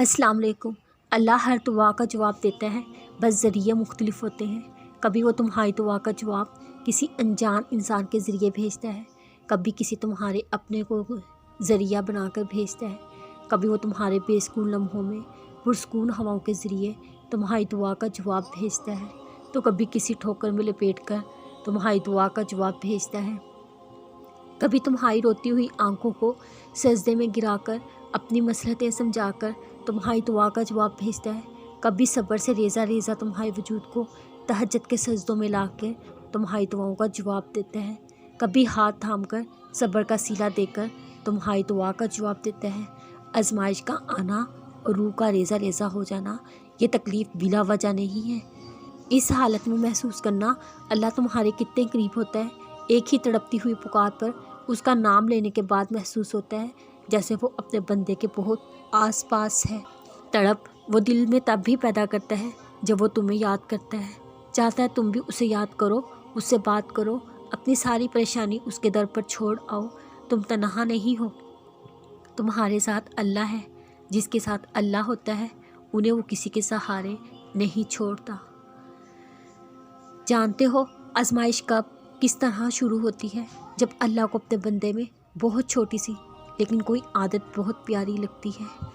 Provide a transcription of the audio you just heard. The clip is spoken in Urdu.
السلام علیکم۔ اللہ ہر دعا کا جواب دیتا ہے، بس ذریعے مختلف ہوتے ہیں۔ کبھی وہ تمہاری دعا کا جواب کسی انجان انسان کے ذریعے بھیجتا ہے، کبھی کسی تمہارے اپنے کو ذریعہ بنا کر بھیجتا ہے، کبھی وہ تمہارے بے سکون لمحوں میں پرسکون ہواؤں کے ذریعے تمہاری دعا کا جواب بھیجتا ہے، تو کبھی کسی ٹھوکر میں لپیٹ کر تمہاری دعا کا جواب بھیجتا ہے، کبھی تمہاری روتی ہوئی آنکھوں کو سجدے میں گرا کر اپنی مصلحتیں سمجھا کر تمہاری دعا کا جواب بھیجتا ہے، کبھی صبر سے ریزہ ریزہ تمہارے وجود کو تہجد کے سجدوں میں لا کے تمہاری دعاؤں کا جواب دیتا ہے، کبھی ہاتھ تھام کر صبر کا صلہ دے کر تمہاری دعا کا جواب دیتا ہے۔ آزمائش کا آنا اور روح کا ریزہ ریزہ ہو جانا یہ تکلیف بلا وجہ نہیں ہے۔ اس حالت میں محسوس کرنا اللہ تمہارے کتنے قریب ہوتا ہے۔ ایک ہی تڑپتی ہوئی پکار پر اس کا نام لینے کے بعد محسوس ہوتا ہے جیسے وہ اپنے بندے کے بہت آس پاس ہے۔ تڑپ وہ دل میں تب بھی پیدا کرتا ہے جب وہ تمہیں یاد کرتا ہے، چاہتا ہے تم بھی اسے یاد کرو، اس سے بات کرو، اپنی ساری پریشانی اس کے در پر چھوڑ آؤ۔ تم تنہا نہیں ہو، تمہارے ساتھ اللہ ہے۔ جس کے ساتھ اللہ ہوتا ہے انہیں وہ کسی کے سہارے نہیں چھوڑتا۔ جانتے ہو آزمائش کب کس طرح شروع ہوتی ہے؟ جب اللہ کو اپنے بندے میں بہت چھوٹی سی لیکن کوئی عادت بہت پیاری لگتی ہے۔